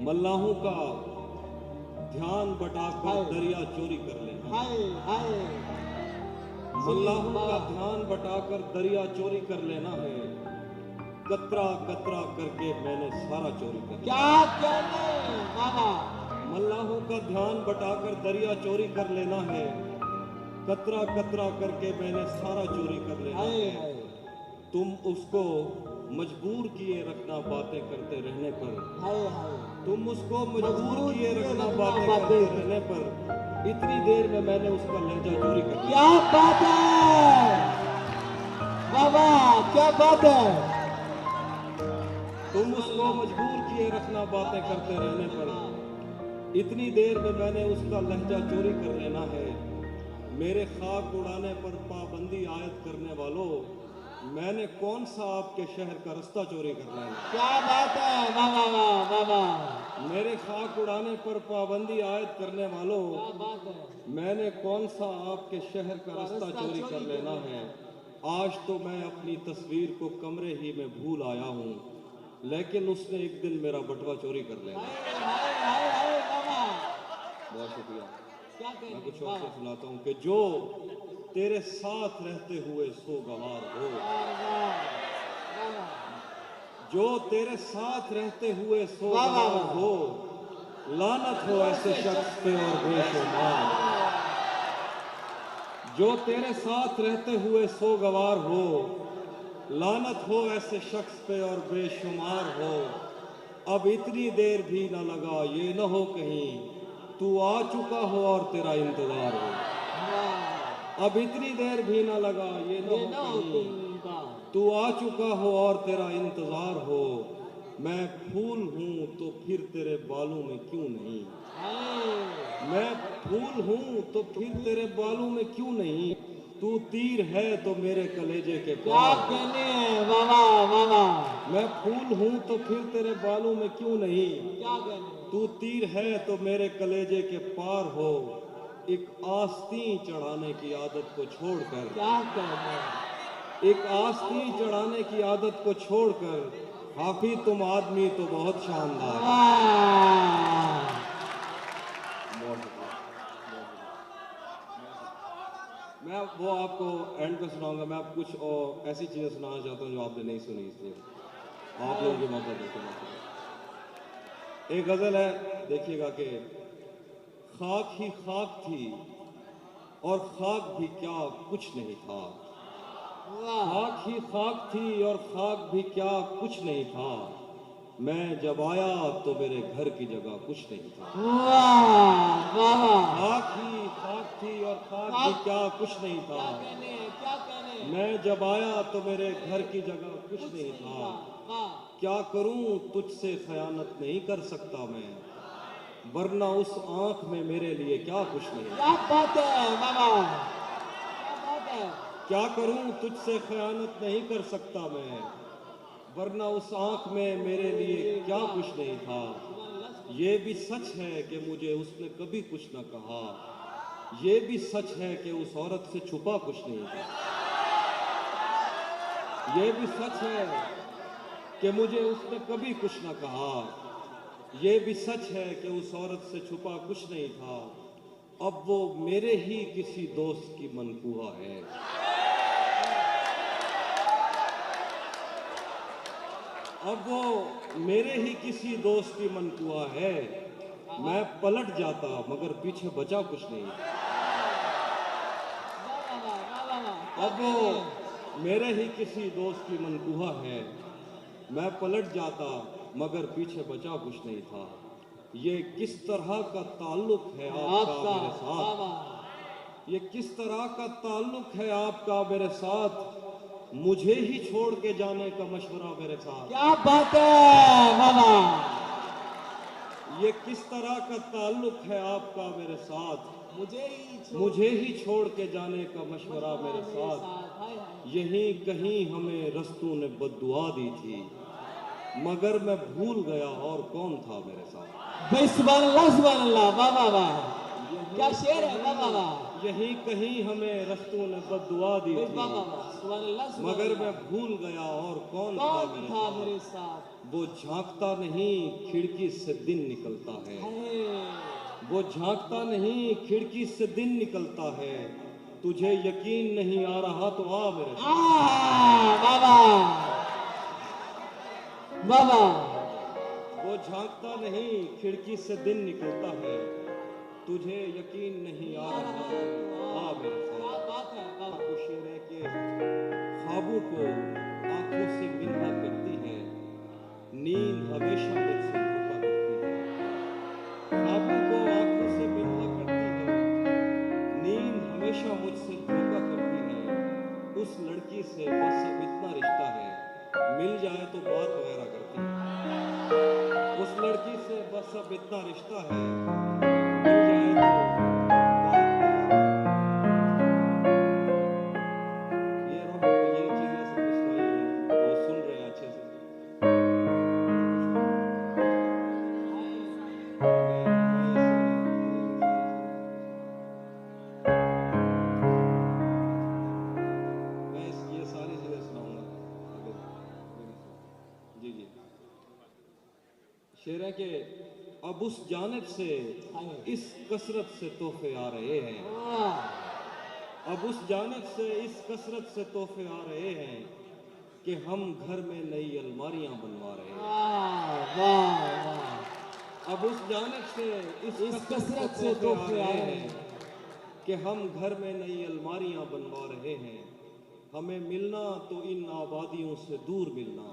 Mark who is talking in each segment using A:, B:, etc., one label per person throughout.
A: मल्लाहों का ध्यान बटाकर दरिया चोरी कर लेना।
B: हाय हाय
A: मल्लाहों का ध्यान बटाकर दरिया चोरी कर लेना है। कतरा कतरा करके मैंने सारा चोरी कर लिया।
B: क्या कहने बाबा।
A: मल्लाहों का ध्यान बटाकर दरिया चोरी कर लेना है। कतरा कतरा करके मैंने सारा चोरी कर लेना
B: हाय
A: है।
B: हाय
A: तुम उसको मजबूर किए रखना बातें करते रहने पर।
B: हाय हाय
A: तुम उसको मजबूर किए रखना बातें करते रहने पर। इतनी देर में मैंने उसका लहजा चोरी कर लिया।
B: क्या बात है बाबा, क्या बात है।
A: तुम उसको मजबूर किए रखना बातें करते रहने पर। इतनी देर में मैंने उसका लहजा चोरी कर लेना है। मेरे खाक उड़ाने पर पाबंदी आयद करने वालों, मैंने कौन सा आपके शहर का रास्ता चोरी करना है।
B: क्या बात है बाबा बाबा।
A: मेरे खाक उड़ाने पर पाबंदी आयद करने वालों,
B: क्या बात है।
A: मैंने कौन सा आपके शहर का रास्ता चोरी कर लेना है। आज तो मैं अपनी तस्वीर को कमरे ही में भूल आया हूँ, लेकिन उसने एक दिन मेरा बटुआ चोरी कर लेना।
B: हाय हाय हाय बाबा।
A: बहुत शुक्रिया।
B: क्या
A: मैं
B: कहने
A: कुछ और से सुनाता हूँ कि जो तेरे साथ रहते हुए सो गवार हो। जो तेरे साथ रहते हुए सो गवार हो, लानत हो ऐसे शख्स पे और बेशुमार। जो तेरे साथ रहते हुए सो गवार हो, लानत हो ऐसे शख्स पे और बेशुमार हो। अब इतनी देर भी न लगा, ये न हो कहीं तू आ चुका हो और तेरा इंतजार हो। अब इतनी देर भी न लगा, ये न हो कहीं तू आ चुका हो और तेरा इंतजार हो। मैं फूल हूँ तो फिर तेरे बालों में क्यों नहीं। मैं फूल हूँ तो फिर तेरे बालों में क्यों नहीं। तू तीर है तो मेरे कलेजे के पार।
B: क्या कहने बाबा बाबा।
A: मैं फूल हूँ तो फिर तेरे बालों में क्यों नहीं।
B: क्या कहने।
A: तू तीर है तो मेरे कलेजे के पार हो। एक आस्तीन चढ़ाने की आदत को छोड़कर।
B: क्या कहने।
A: एक आस्तीन चढ़ाने की आदत को छोड़कर, हाफी तुम आदमी तो बहुत शानदार है। बहुत शुक्रिया। मैं वो आपको एंड पे सुनाऊंगा। मैं आपको कुछ और ऐसी चीजें सुनाना चाहता हूँ जो आपने नहीं सुनी, इसलिए आप लोगों की मदद देते। एक गजल है, देखिएगा कि खाक ही खाक थी और खाक भी क्या कुछ नहीं था। खाक ही खाक थी और खाक भी क्या कुछ नहीं था। मैं जब आया तो मेरे घर की जगह कुछ नहीं था। खाक ही खाक थी और खाक भी क्या कुछ नहीं था। मैं जब आया तो मेरे घर की जगह कुछ नहीं था। क्या करूं तुझसे खयानत नहीं कर सकता मैं, वरना उस आंख में मेरे लिए क्या कुछ नहीं।
B: क्या बात है बाबा, क्या बात है।
A: क्या करूं तुझसे खयानत नहीं कर सकता मैं, वरना उस आंख में मेरे लिए क्या कुछ नहीं था। ये भी सच है कि मुझे उसने कभी कुछ न कहा। ये भी सच है कि उस औरत से छुपा कुछ नहीं था। ये भी सच है कि मुझे उसने कभी कुछ न कहा। ये भी सच है कि उस औरत से छुपा कुछ नहीं था। अब वो मेरे ही किसी दोस्त की मनकूहा है। अब वो मेरे ही किसी दोस्त की मनकूहा है। मैं पलट जाता मगर पीछे बचा कुछ नहीं। अब वो मेरे ही किसी दोस्त की मनकूहा है। मैं पलट जाता मगर पीछे बचा कुछ नहीं था। ये किस तरह का ताल्लुक है आपका मेरे साथ। ये किस तरह का ताल्लुक है आपका मेरे साथ। मुझे ही छोड़ के जाने का मशवरा मेरे साथ।
B: क्या बात है बाबा।
A: ये किस तरह का ताल्लुक है आपका मेरे साथ।
B: मुझे
A: ही छोड़ के जाने का मशवरा मेरे साथ। यहीं कहीं हमें रस्तों ने बद्दुआ दी थी, मगर मैं भूल गया और कौन था मेरे साथ।
B: सुभान अल्लाह बाबा वाह। क्या शेर है बाबा वाह।
A: यहीं कहीं हमें रस्तों ने बद्दुआ दी
B: वाह
A: थी,
B: वाह वाह, सुभान अल्लाह, सुभान
A: मगर
B: अल्लाह।
A: मैं भूल गया और कौन था
B: कौन
A: मेरे
B: था
A: साथ।
B: मेरे साथ?
A: वो झांकता नहीं खिड़की से दिन निकलता है,
B: हाय।
A: वो झांकता नहीं खिड़की से दिन निकलता है। तुझे यकीन नहीं आ रहा तो आ मेरे साथ।
B: बाबा बाबा,
A: वो झांकता नहीं खिड़की से दिन निकलता है। तुझे यकीन नहीं आ रहा तो आ मेरे
B: क्या
A: साथ।
B: बात है बाबा।
A: आपको शेर है कि ख्वाबों को आंखों से मिलना करती है, नींद हमेशा मुझसे धोखा करती है। ख्वाबों को आंखों से मिलना करती है, नींद हमेशा मुझसे धोखा करती है। उस लड़की से बस अब इतना रिश्ता है, मिल जाए तो बात वगैरह करती है। उस लड़की से बस अब इतना रिश्ता है, मिल जाए तो बात ये रोक ये चीजें सब सुनाई वो सुन रहे हैं अच्छे से। मैं ये सारी चीजें सुनाऊंगा आगे। जी जी, शेर है कि अब उस जानिब से इस कसरत से तोहफे आ रहे हैं, अब उस जानिब से इस कसरत से तोहफे आ रहे हैं कि हम घर में नई अलमारियां बनवा रहे हैं।
B: वाह वाह,
A: अब उस जानिब से
B: इस कसरत से तोहफे आ रहे हैं
A: कि हम घर में नई अलमारियां बनवा रहे हैं। हमें मिलना तो इन आबादियों से दूर मिलना,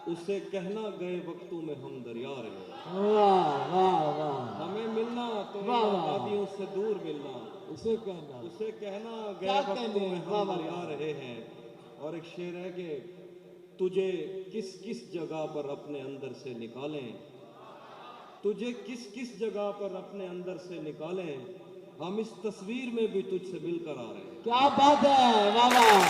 A: उसे कहना गए वक्तों में हम दरिया रहे।
B: वाह वाह वाह,
A: हमें मिलना तो इन
B: वाह, वाह।
A: आबादियों से दूर मिलना,
B: उसे कहना
A: उसे कहना गए
B: क्या
A: वक्तों
B: कहने?
A: में
B: वाह,
A: हम
B: वाह,
A: दरिया
B: वाह।
A: रहे हैं। और एक शेर है कि तुझे किस किस जगह पर अपने अंदर से निकालें, तुझे किस किस जगह पर अपने अंदर से निकालें, हम इस तस्वीर में भी तुझसे मिलकर आ रहे हैं।
B: क्या बात है, वाह वाह।